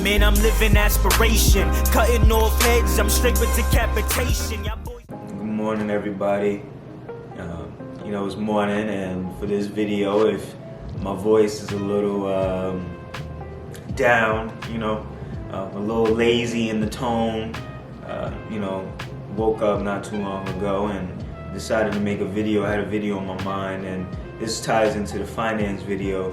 Man, I'm living aspiration, cutting off heads, I'm straight with decapitation. Good morning, everybody. It's morning, and for this video, if my voice is a little down, a little lazy in the tone, woke up not too long ago and decided to make a video. I had a video on my mind, and this ties into the finance video.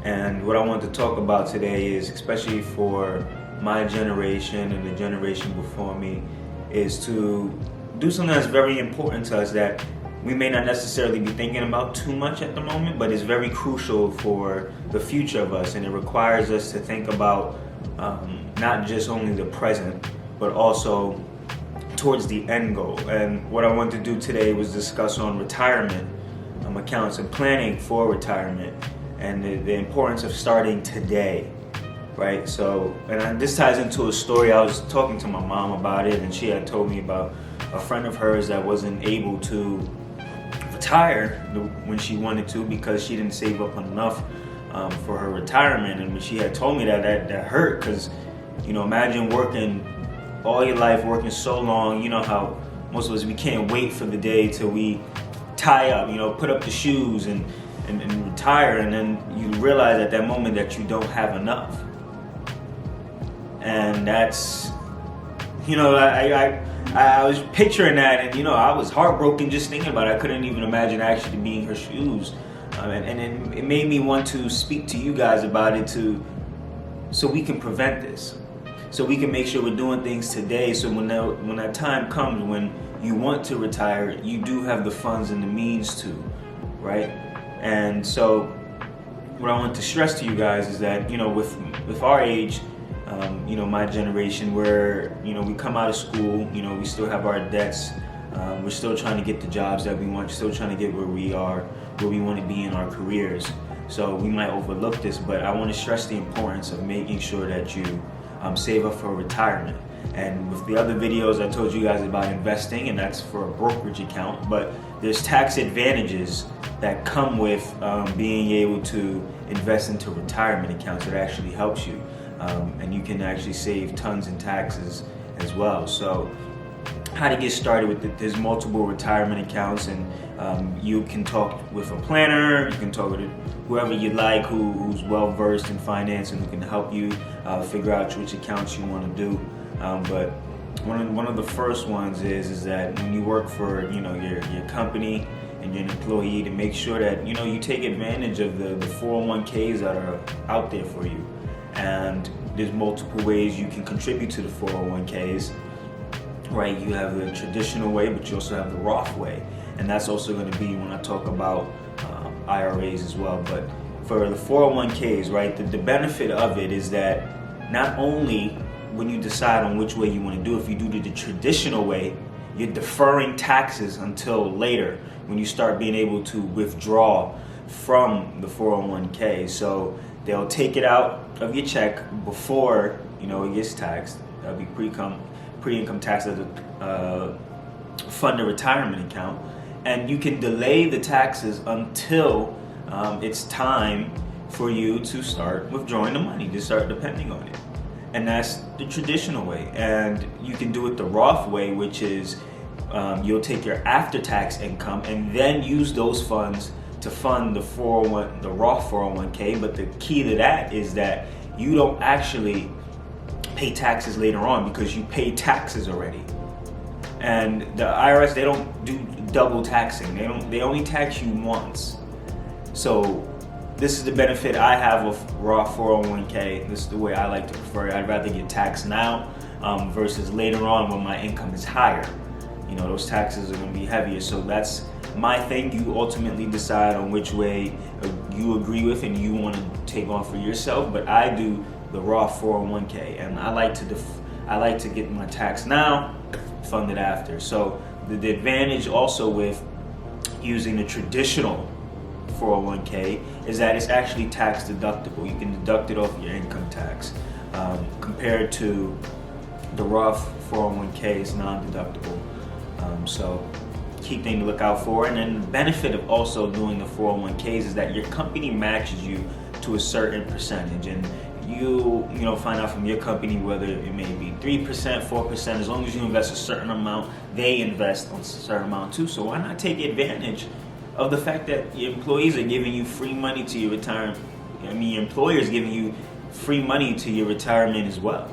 And what I want to talk about today is, especially for my generation and the generation before me, is to do something that's very important to us that we may not necessarily be thinking about too much at the moment, but is very crucial for the future of us. And it requires us to think about not just only the present, but also towards the end goal. And what I want to do today was discuss on retirement accounts and planning for retirement, and the importance of starting today, right? So, and this ties into a story. I was talking to my mom about it, and she had told me about a friend of hers that wasn't able to retire when she wanted to because she didn't save up enough for her retirement. And when she had told me that hurt, because imagine working all your life, working so long. You know how most of us, we can't wait for the day till we tie up, put up the shoes and retire, and then you realize at that moment that you don't have enough. And that's, I was picturing that, and I was heartbroken just thinking about it. I couldn't even imagine actually being in her shoes, and it made me want to speak to you guys about it so we can prevent this, so we can make sure we're doing things today, so when that time comes when you want to retire, you do have the funds and the means to, right? And so what I want to stress to you guys is that with our age, my generation, where we come out of school, we still have our debts, we're still trying to get the jobs that we want, still trying to get where we want to be in our careers. So we might overlook this, but I want to stress the importance of making sure that you save up for retirement. And with the other videos, I told you guys about investing, and that's for a brokerage account, but there's tax advantages that come with being able to invest into retirement accounts that actually helps you. And you can actually save tons in taxes as well. So how to get started with it, there's multiple retirement accounts, and you can talk with a planner, you can talk with whoever you like who's well versed in finance and who can help you figure out which accounts you want to do. But one of the first ones is that when you work for your company and you're an employee, to make sure that you take advantage of the 401ks that are out there for you. And there's multiple ways you can contribute to the 401ks, right? You have the traditional way, but you also have the Roth way, and that's also going to be when I talk about IRAs as well. But for the 401ks, right, the benefit of it is that not only when you decide on which way you want to do, if you do the traditional way, you're deferring taxes until later when you start being able to withdraw from the 401k. So they'll take it out of your check before it gets taxed. That'll be pre-income tax as a fund a retirement account, and you can delay the taxes until it's time for you to start withdrawing the money, to start depending on it. And that's the traditional way. And you can do it the Roth way, which is you'll take your after-tax income and then use those funds to fund the Roth 401k. But the key to that is that you don't actually pay taxes later on, because you pay taxes already. And the IRS, they don't do double taxing. They only tax you once. So this is the benefit I have of Roth 401k. This is the way I like to prefer it. I'd rather get taxed now versus later on when my income is higher. Those taxes are going to be heavier. So that's my thing. You ultimately decide on which way you agree with and you want to take on for yourself. But I do the Roth 401k, and I like to get my tax now, fund it after. So the advantage also with using the traditional 401k is that it's actually tax deductible. You can deduct it off your income tax, compared to the Roth 401k is non-deductible. So key thing to look out for. And then the benefit of also doing the 401ks is that your company matches you to a certain percentage, and you find out from your company whether it may be 3%, 4%. As long as you invest a certain amount, they invest a certain amount too. So why not take advantage of the fact that your employees are giving you free money to your retirement? I mean, your employer is giving you free money to your retirement as well.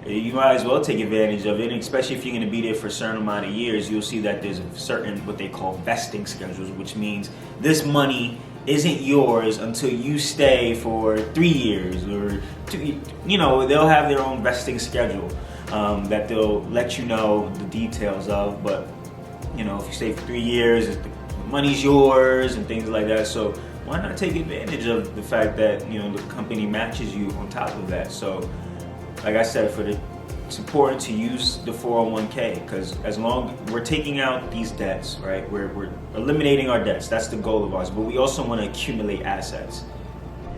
You might as well take advantage of it, and especially if you're going to be there for a certain amount of years. You'll see that there's a certain what they call vesting schedules, which means this money isn't yours until you stay for 3 years or 2. They'll have their own vesting schedule that they'll let you know the details of. But if you stay for 3 years, the money's yours and things like that. So why not take advantage of the fact that the company matches you on top of that? So, like I said, it's important to use the 401k, because as long we're taking out these debts, right? We're eliminating our debts. That's the goal of ours. But we also want to accumulate assets,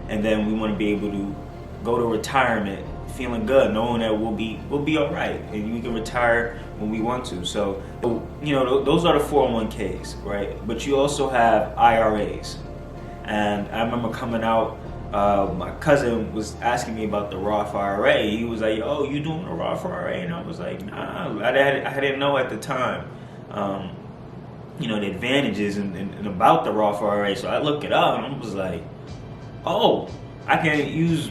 and then we want to be able to go to retirement feeling good, knowing that we'll be all right, and we can retire when we want to. So those are the 401ks, right? But you also have IRAs, and I remember coming out. My cousin was asking me about the Roth IRA. He was like, "Oh, you doing a Roth IRA?" And I was like, "Nah, I didn't know at the time, the advantages and about the Roth IRA." So I looked it up and I was like, "Oh, I can use,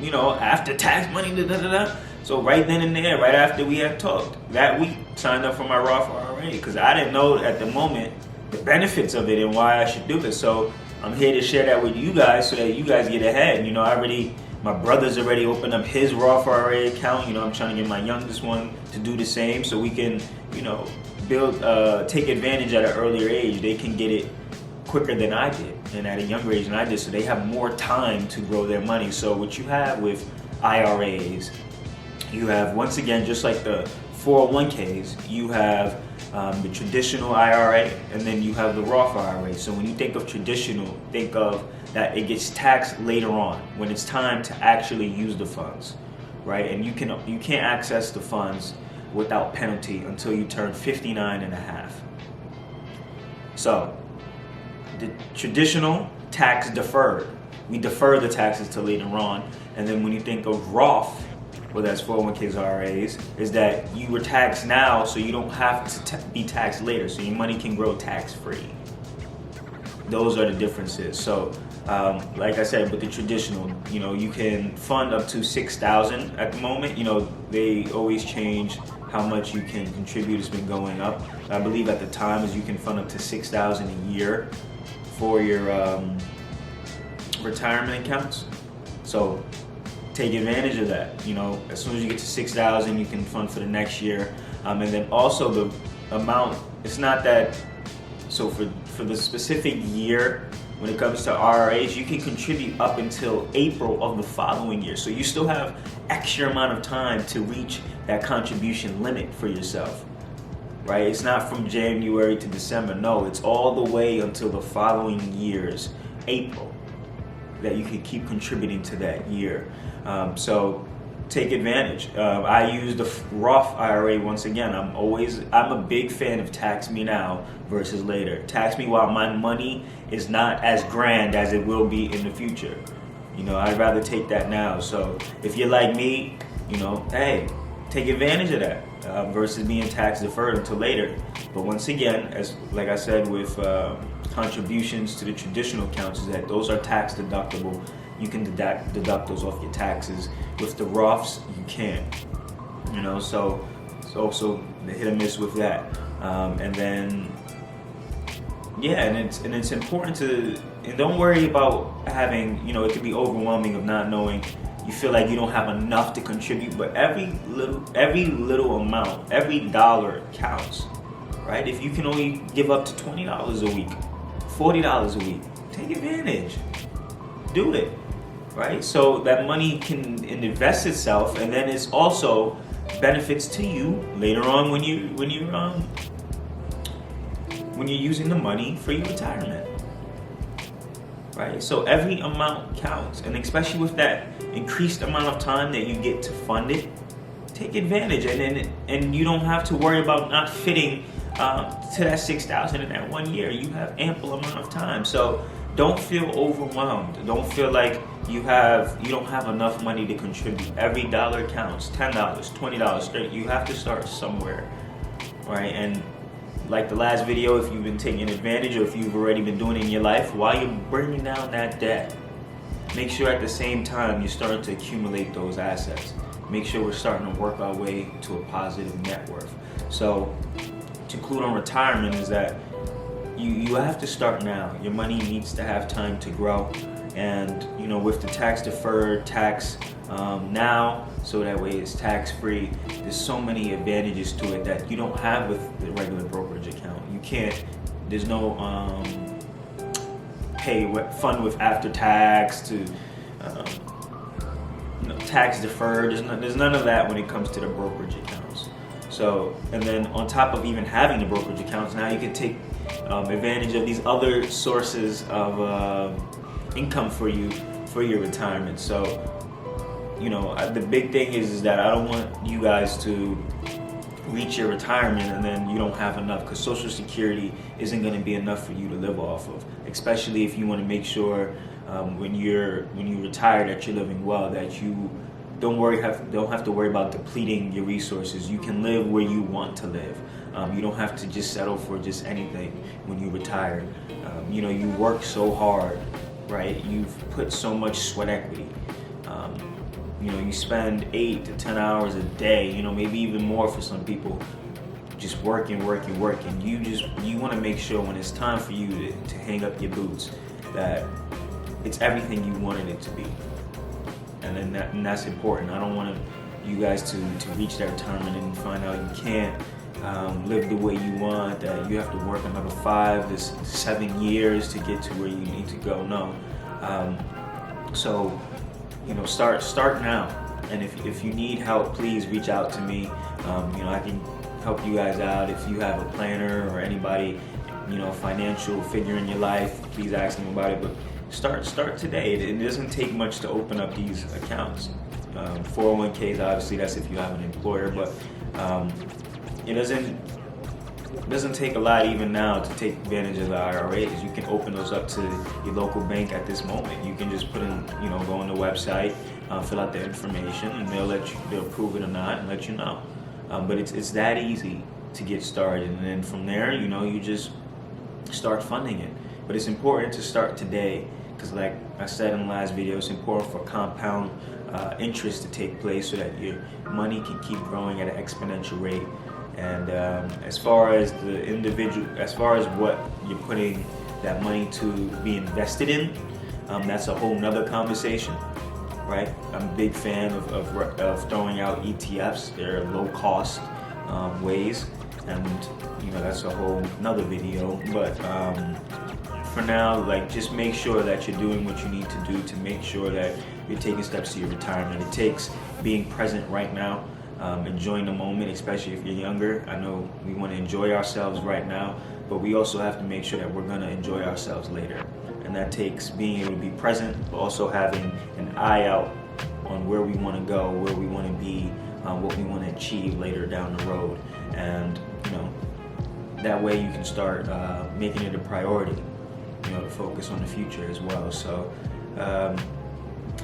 after tax money, da da da da." So right then and there, right after we had talked, that week, signed up for my Roth IRA, because I didn't know at the moment the benefits of it and why I should do it. So I'm here to share that with you guys so that you guys get ahead. My brother's already opened up his Roth IRA account. I'm trying to get my youngest one to do the same so we can, take advantage at an earlier age. They can get it quicker than I did and at a younger age than I did, so they have more time to grow their money. So what you have with IRAs, you have, once again, just like the 401ks, you have the traditional IRA, and then you have the Roth IRA. So when you think of traditional, think of that it gets taxed later on when it's time to actually use the funds, right? And you can't access the funds without penalty until you turn 59 and a half. So the traditional, tax deferred. We defer the taxes till later on. And then when you think of Roth, well, that's 401ks, IRAs, is that you were taxed now, so you don't have to be taxed later, so your money can grow tax-free. Those are the differences. So, like I said, with the traditional, you can fund up to $6,000 at the moment. They always change how much you can contribute. It's been going up. I believe at the time is you can fund up to $6,000 a year for your retirement accounts. So take advantage of that. As soon as you get to 6,000, you can fund for the next year, and then also the amount. It's not that. So for the specific year, when it comes to IRAs, you can contribute up until April of the following year. So you still have extra amount of time to reach that contribution limit for yourself, right? It's not from January to December. No, it's all the way until the following year's April that you can keep contributing to that year. So take advantage. I use the Roth IRA once again. I'm a big fan of tax me now versus later. Tax me while my money is not as grand as it will be in the future. I'd rather take that now. So if you're like me, hey, take advantage of that versus being tax deferred until later. But once again, like I said, with contributions to the traditional accounts, is that those are tax deductible. You can deduct those off your taxes. With the Roths, you can't. So it's also the hit or miss with that. And then, and it's important and don't worry about having, it can be overwhelming of not knowing. You feel like you don't have enough to contribute, but every little amount, every dollar counts, right? If you can only give up to $20 a week, $40 a week, take advantage. Do it. Right, so that money can invest itself, and then it's also benefits to you later on when you're using the money for your retirement. Right, so every amount counts, and especially with that increased amount of time that you get to fund it, take advantage, and you don't have to worry about not fitting to that 6,000 in that 1 year. You have ample amount of time, so don't feel overwhelmed. Don't feel like you don't have enough money to contribute. Every dollar counts. $10, $20. You have to start somewhere, right? And like the last video, if you've been taking advantage or if you've already been doing it in your life, while you're bringing down that debt, make sure at the same time you're starting to accumulate those assets. Make sure we're starting to work our way to a positive net worth. So to conclude on retirement is that you have to start now. Your money needs to have time to grow. And with the tax deferred tax now, so that way it's tax free, there's so many advantages to it that you don't have with the regular brokerage account. You can't, there's no fund with after tax to tax deferred. There's none of that when it comes to the brokerage accounts. So, and then on top of even having the brokerage accounts, now you can take advantage of these other sources of income for your retirement. So, the big thing is that I don't want you guys to reach your retirement and then you don't have enough, because Social Security isn't going to be enough for you to live off of, especially if you want to make sure when you retire that you're living well, that you don't have to worry about depleting your resources. You can live where you want to live. You don't have to just settle for just anything when you retire. You work so hard, right? You've put so much sweat equity. You spend 8 to 10 hours a day, maybe even more for some people, just working. You want to make sure when it's time for you to hang up your boots that it's everything you wanted it to be. And that's important. I don't want you guys to reach that retirement and find out you can't live the way you want, that you have to work another 5 to 7 years to get to where you need to go. No. So, start now. And if you need help, please reach out to me. I can help you guys out. If you have a planner or anybody, financial figure in your life, please ask them about it. But start today. It doesn't take much to open up these accounts. 401ks, obviously, that's if you have an employer, but it doesn't take a lot even now to take advantage of the IRAs. You can open those up to your local bank at this moment. You can just put in, go on the website, fill out the information, and they'll approve it or not and let you know. But it's that easy to get started, and then from there, you just start funding it. But it's important to start today, because like I said in the last video, it's important for compound interest to take place so that your money can keep growing at an exponential rate. And as far as what you're putting that money to be invested in, that's a whole nother conversation, right? I'm a big fan of throwing out ETFs. They're low cost ways, and that's a whole nother video. But for now, just make sure that you're doing what you need to do to make sure that you're taking steps to your retirement. It takes being present right now. Enjoying the moment, especially if you're younger. I know we want to enjoy ourselves right now, but we also have to make sure that we're going to enjoy ourselves later. And that takes being able to be present, but also having an eye out on where we want to go, where we want to be, what we want to achieve later down the road. And, that way you can start making it a priority, to focus on the future as well. So,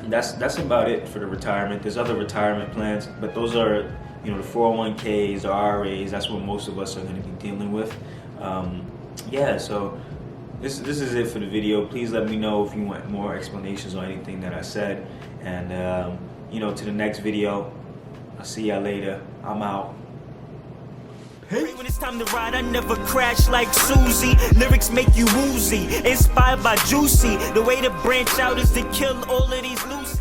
that's about it for the retirement. There's other retirement plans, but those are, the 401ks, the IRAs. That's what most of us are going to be dealing with. So this is it for the video. Please let me know if you want more explanations on anything that I said. And to the next video. I'll see y'all later. I'm out. When it's time to ride, I never crash like Susie. Lyrics make you woozy, inspired by Juicy. The way to branch out is to kill all of these loose